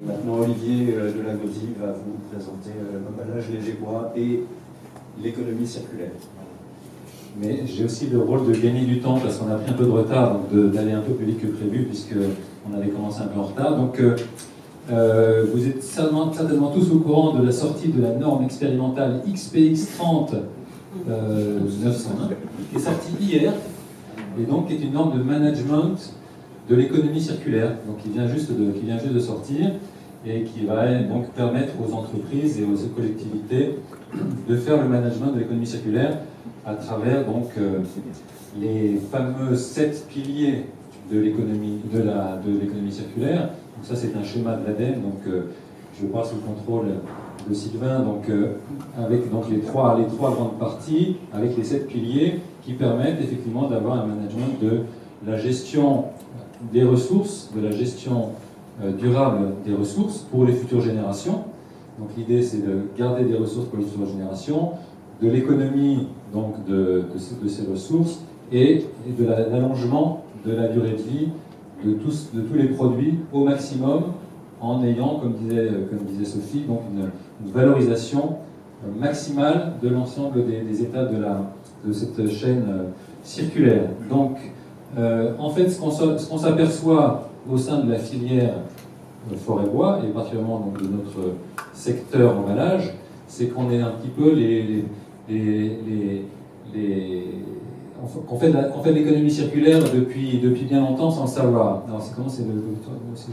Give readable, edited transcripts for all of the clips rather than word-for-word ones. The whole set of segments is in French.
Maintenant, Olivier de la Gauzy va vous présenter l'emballage léger bois et l'économie circulaire. Mais j'ai aussi le rôle de gagner du temps parce qu'on a pris un peu de retard, donc d'aller un peu plus vite que prévu puisqu'on avait commencé un peu en retard. Donc vous êtes certainement tous au courant de la sortie de la norme expérimentale XPX 30 901 qui est sortie hier et donc qui est une norme de management de l'économie circulaire, donc qui vient juste de sortir et qui va donc permettre aux entreprises et aux collectivités de faire le management de l'économie circulaire à travers donc les fameux 7 piliers de l'économie circulaire. Donc ça c'est un schéma de l'ADEME, donc je parle sous le contrôle de Sylvain, donc avec donc les trois grandes parties, avec les 7 piliers qui permettent effectivement d'avoir un management de la gestion des ressources, de la gestion durable des ressources pour les futures générations. Donc l'idée c'est de garder des ressources pour les futures générations, de l'économie donc de ces ressources et de l'allongement de la durée de vie de tous les produits au maximum en ayant, comme disait Sophie, donc une valorisation maximale de l'ensemble des étapes de cette chaîne circulaire. Donc en fait, ce qu'on s'aperçoit au sein de la filière forêt-bois, et particulièrement donc, de notre secteur emballage, c'est qu'on est un petit peu qu'on fait de l'économie circulaire depuis bien longtemps sans le savoir. Alors c'est comment c'est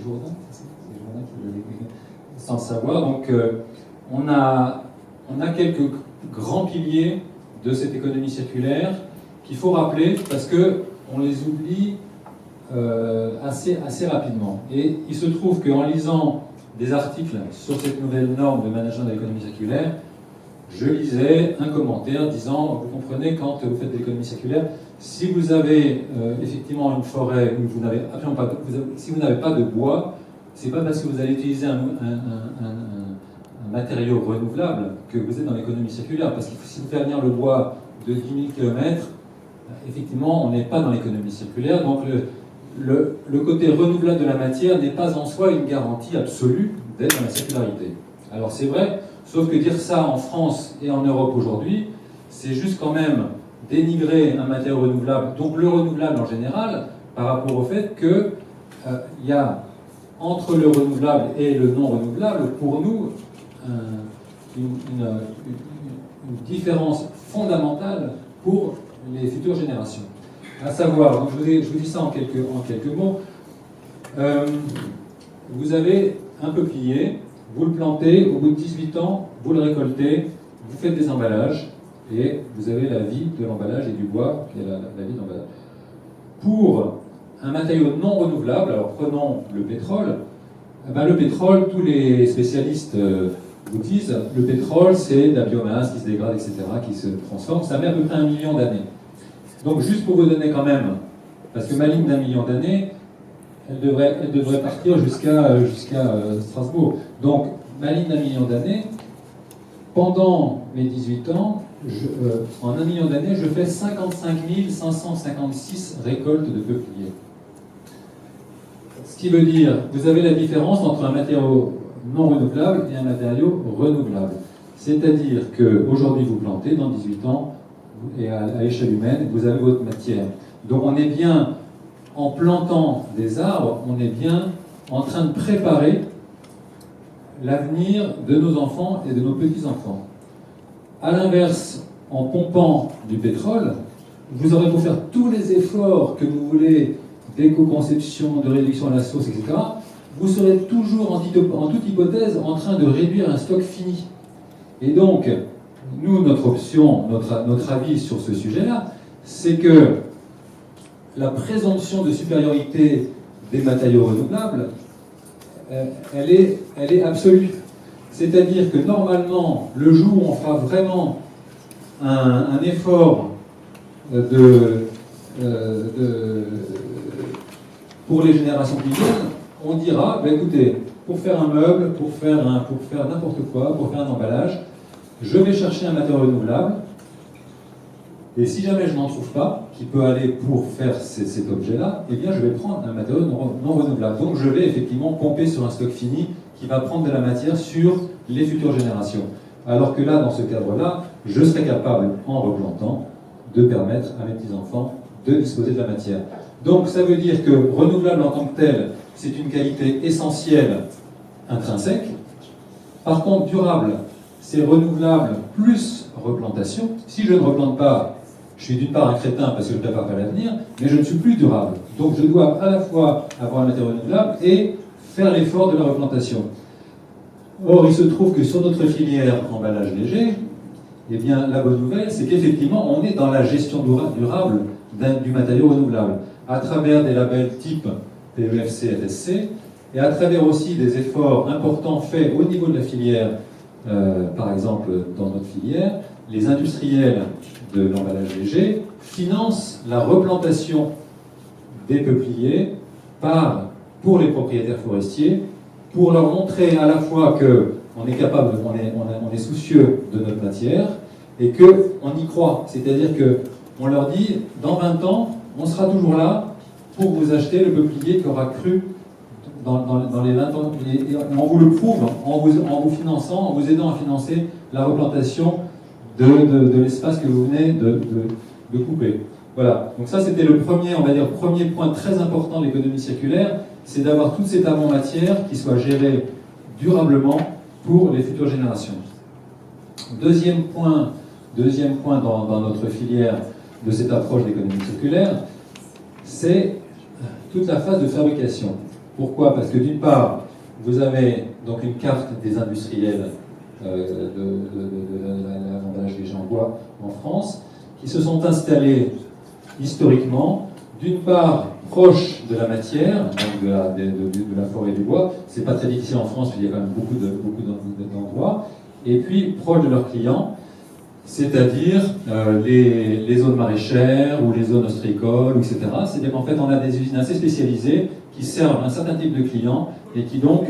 Jourdain sans le savoir. Donc on a quelques grands piliers de cette économie circulaire qu'il faut rappeler parce que on les oublie assez rapidement. Et il se trouve qu'en lisant des articles sur cette nouvelle norme de management de l'économie circulaire, je lisais un commentaire disant, vous comprenez, quand vous faites de l'économie circulaire, si vous avez effectivement une forêt où vous n'avez absolument pas, si vous n'avez pas de bois, c'est pas parce que vous allez utiliser un matériau renouvelable que vous êtes dans l'économie circulaire, parce que si vous faites venir le bois de 10 000 km, effectivement, on n'est pas dans l'économie circulaire, donc le côté renouvelable de la matière n'est pas en soi une garantie absolue d'être dans la circularité. Alors c'est vrai, sauf que dire ça en France et en Europe aujourd'hui, c'est juste quand même dénigrer un matériau renouvelable, donc le renouvelable en général, par rapport au fait qu'il y a entre le renouvelable et le non renouvelable, pour nous, une différence fondamentale pour les futures générations. À savoir, donc je vous dis ça en quelques mots, vous avez un peuplier, vous le plantez, au bout de 18 ans, vous le récoltez, vous faites des emballages, et vous avez la vie de l'emballage et du bois, qui est la vie de l'emballage. Pour un matériau non renouvelable, alors prenons le pétrole, le pétrole, tous les spécialistes vous disent, le pétrole c'est de la biomasse qui se dégrade, etc., qui se transforme, ça met à peu près 1 million d'années. Donc juste pour vous donner quand même, parce que ma ligne d'1 million d'années, elle devrait partir jusqu'à Strasbourg. Donc ma ligne d'1 million d'années, pendant mes 18 ans, en 1 million d'années, je fais 55 556 récoltes de peupliers. Ce qui veut dire, vous avez la différence entre un matériau non renouvelable et un matériau renouvelable. C'est-à-dire qu'aujourd'hui vous plantez, dans 18 ans, et à échelle humaine, vous avez votre matière. Donc on est bien, en plantant des arbres, on est bien en train de préparer l'avenir de nos enfants et de nos petits-enfants. A l'inverse, en pompant du pétrole, vous aurez beau faire tous les efforts que vous voulez d'éco-conception, de réduction à la source, etc., vous serez toujours, en toute hypothèse, en train de réduire un stock fini. Et donc, nous, notre option, notre avis sur ce sujet-là, c'est que la présomption de supériorité des matériaux renouvelables, elle est absolue. C'est-à-dire que normalement, le jour où on fera vraiment un effort pour les générations qui viennent, on dira, écoutez, pour faire un meuble, pour faire n'importe quoi, pour faire un emballage, je vais chercher un matériau renouvelable, Et si jamais je n'en trouve pas, qui peut aller pour faire cet objet-là, eh bien je vais prendre un matériau non renouvelable. Donc je vais effectivement pomper sur un stock fini qui va prendre de la matière sur les futures générations. Alors que là, dans ce cadre-là, je serai capable, en replantant, de permettre à mes petits-enfants de disposer de la matière. Donc ça veut dire que renouvelable en tant que tel, c'est une qualité essentielle intrinsèque. Par contre, durable, c'est renouvelable plus replantation. Si je ne replante pas, je suis d'une part un crétin parce que je ne prépare pas l'avenir, mais je ne suis plus durable. Donc je dois à la fois avoir un matériau renouvelable et faire l'effort de la replantation. Or, il se trouve que sur notre filière emballage léger, eh bien, la bonne nouvelle, c'est qu'effectivement, on est dans la gestion durable du matériau renouvelable, à travers des labels type PEFC, FSC, et à travers aussi des efforts importants faits au niveau de la filière, par exemple dans notre filière, les industriels de l'emballage léger financent la replantation des peupliers pour les propriétaires forestiers, pour leur montrer à la fois qu'on est capable, on est soucieux de notre matière, et qu'on y croit. C'est-à-dire qu'on leur dit, dans 20 ans, on sera toujours là pour vous acheter le peuplier qui aura cru dans les 20 ans. Et on vous le prouve en vous finançant, en vous aidant à financer la replantation de l'espace que vous venez de couper. Voilà. Donc ça, c'était le premier, on va dire, premier point très important de l'économie circulaire, c'est d'avoir toute cette avant-matière qui soit gérée durablement pour les futures générations. Deuxième point dans notre filière de cette approche d'économie circulaire, c'est toute la phase de fabrication. Pourquoi? Parce que d'une part, vous avez donc une carte des industriels de l'emballage léger en bois en France, qui se sont installés historiquement, d'une part proche de la matière, donc de la forêt du bois. C'est pas très difficile en France, il y a quand même beaucoup d'endroits, et puis proche de leurs clients, c'est-à-dire les zones maraîchères ou les zones ostréicoles, etc. C'est-à-dire qu'en fait, on a des usines assez spécialisées qui servent un certain type de clients et qui donc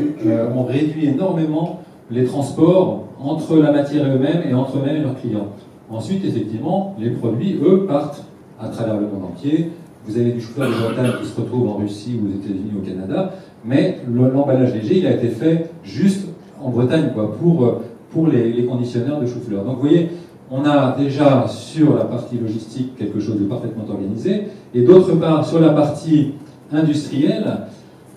ont réduit énormément les transports entre la matière et eux-mêmes et entre eux-mêmes et leurs clients. Ensuite, effectivement, les produits, eux, partent à travers le monde entier. Vous avez du chou-fleur de Bretagne qui se retrouve en Russie ou aux États-Unis ou au Canada, mais l'emballage léger, il a été fait juste en Bretagne, quoi, pour les conditionneurs de chou-fleur. Donc vous voyez, on a déjà sur la partie logistique quelque chose de parfaitement organisé, et d'autre part, sur la partie industrielle,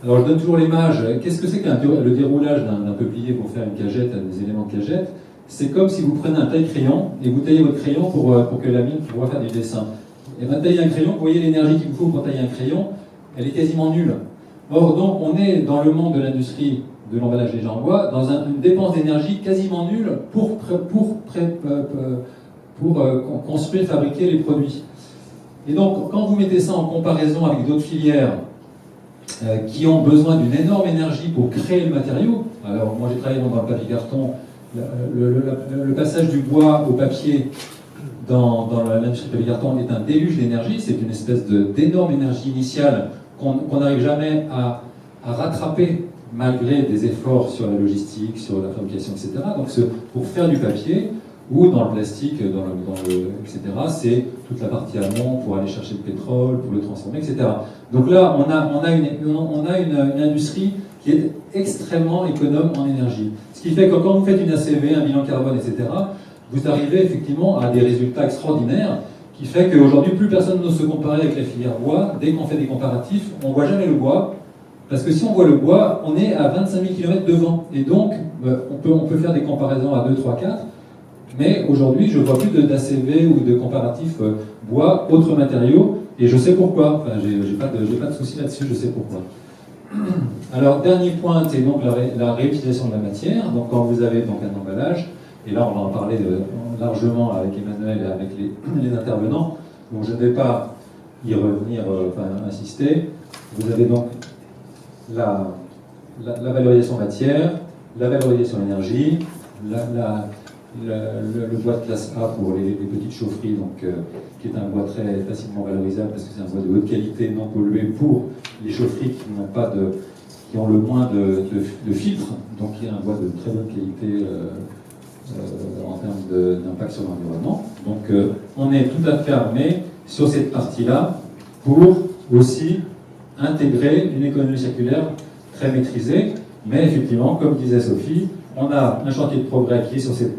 alors je donne toujours l'image, qu'est-ce que c'est que le déroulage d'un peuplier pour faire une cagette, des éléments de cagette? C'est comme si vous prenez un taille-crayon et vous taillez votre crayon pour que la mine pourra faire du dessin. Et bien tailler un crayon, vous voyez l'énergie qu'il vous faut pour tailler un crayon, elle est quasiment nulle. Or donc on est dans le monde de l'industrie de l'emballage léger en bois, dans une dépense d'énergie quasiment nulle pour construire, fabriquer les produits. Et donc quand vous mettez ça en comparaison avec d'autres filières qui ont besoin d'une énorme énergie pour créer le matériau, alors moi j'ai travaillé dans le papier carton, le passage du bois au papier dans l'industrie du papier carton est un déluge d'énergie, c'est une espèce d'énorme énergie initiale qu'on n'arrive jamais à rattraper malgré des efforts sur la logistique, sur la fabrication, etc. Donc pour faire du papier, ou dans le plastique, etc., c'est toute la partie amont pour aller chercher le pétrole, pour le transformer, etc. Donc là, on a une industrie qui est extrêmement économe en énergie. Ce qui fait que quand vous faites une ACV, un bilan carbone, etc., vous arrivez effectivement à des résultats extraordinaires, qui fait qu'aujourd'hui, plus personne n'ose se comparer avec la filière bois. Dès qu'on fait des comparatifs, on ne voit jamais le bois, parce que si on voit le bois, on est à 25 000 km devant. Et donc, on peut faire des comparaisons à 2, 3, 4, mais aujourd'hui, je ne vois plus d'ACV ou de comparatifs bois, autres matériaux, et je sais pourquoi. Enfin, j'ai pas de souci là-dessus, je sais pourquoi. Alors, dernier point, c'est donc la réutilisation de la matière. Donc, quand vous avez donc un emballage, et là, on va en parler largement avec Emmanuel et avec les intervenants, donc je ne vais pas y revenir, insister. Vous avez donc la valorisation matière, la valorisation énergie, le bois de classe A pour les petites chaufferies, donc, qui est un bois très facilement valorisable parce que c'est un bois de haute qualité, non pollué, pour les chaufferies qui ont le moins de filtres, donc qui est un bois de très bonne qualité en termes d'impact sur l'environnement. Donc on est tout à fait armé sur cette partie-là pour aussi intégrer une économie circulaire très maîtrisée. Mais effectivement, comme disait Sophie, on a un chantier de progrès qui est sur cette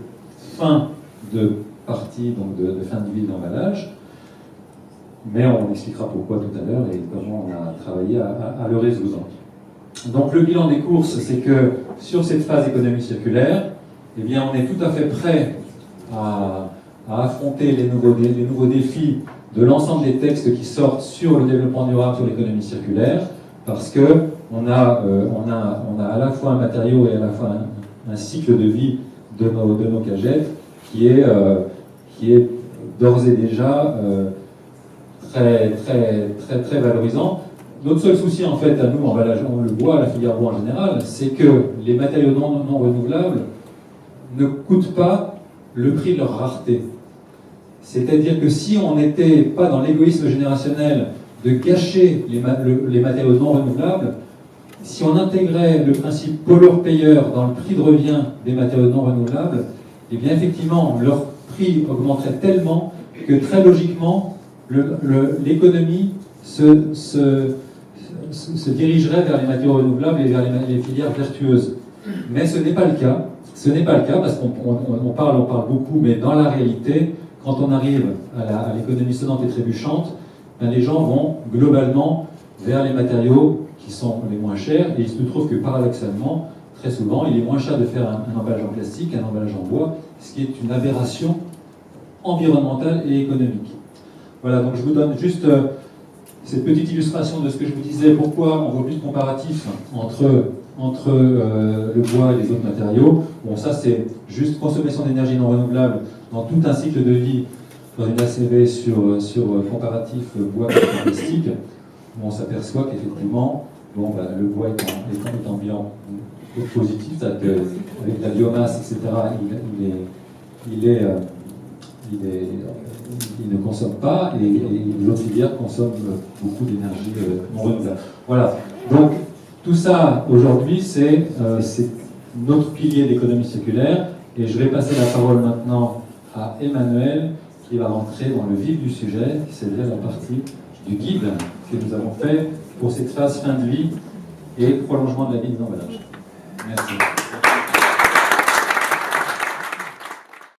fin de partie, donc de fin de vie d'emballage. Mais on expliquera pourquoi tout à l'heure et comment on a travaillé à le résoudre. Donc le bilan des courses, c'est que sur cette phase économie circulaire, eh bien, on est tout à fait prêt à affronter les nouveaux défis de l'ensemble des textes qui sortent sur le développement durable, sur l'économie circulaire, parce qu'on a à la fois un matériau et à la fois un cycle de vie de nos cagettes qui est d'ores et déjà très valorisant. Notre seul souci, en fait, à nous, emballage, le bois, la filière bois en général, c'est que les matériaux non renouvelables ne coûtent pas le prix de leur rareté. C'est-à-dire que si on n'était pas dans l'égoïsme générationnel de gâcher les matériaux non renouvelables, si on intégrait le principe pollueur-payeur dans le prix de revient des matériaux non renouvelables, eh bien effectivement, leur prix augmenterait tellement que très logiquement, l'économie se dirigerait vers les matériaux renouvelables et vers les filières vertueuses. Mais ce n'est pas le cas. Ce n'est pas le cas parce qu'on parle beaucoup, mais dans la réalité, quand on arrive à l'économie sonnante et trébuchante, ben les gens vont globalement vers les matériaux qui sont les moins chers, et il se trouve que paradoxalement, très souvent, il est moins cher de faire un emballage en plastique qu'un emballage en bois, ce qui est une aberration environnementale et économique. Voilà, donc je vous donne juste cette petite illustration de ce que je vous disais, pourquoi on voit plus de comparatifs entre le bois et les autres matériaux. Bon, ça c'est juste consommation d'énergie non renouvelable dans tout un cycle de vie dans une ACV sur comparatif bois et plastique. On s'aperçoit qu'effectivement, bon, bah, le bois étant bien positif, c'est-à-dire qu'avec la biomasse, etc., il ne consomme pas, et l'autre filière consomme beaucoup d'énergie non renouvelable. Voilà. Donc, tout ça, aujourd'hui, c'est notre pilier d'économie circulaire, et je vais passer la parole maintenant à Emmanuel, qui va rentrer dans le vif du sujet, c'est-à-dire la partie du guide que nous avons fait pour cette phase fin de vie et prolongement de la vie des emballages. Merci.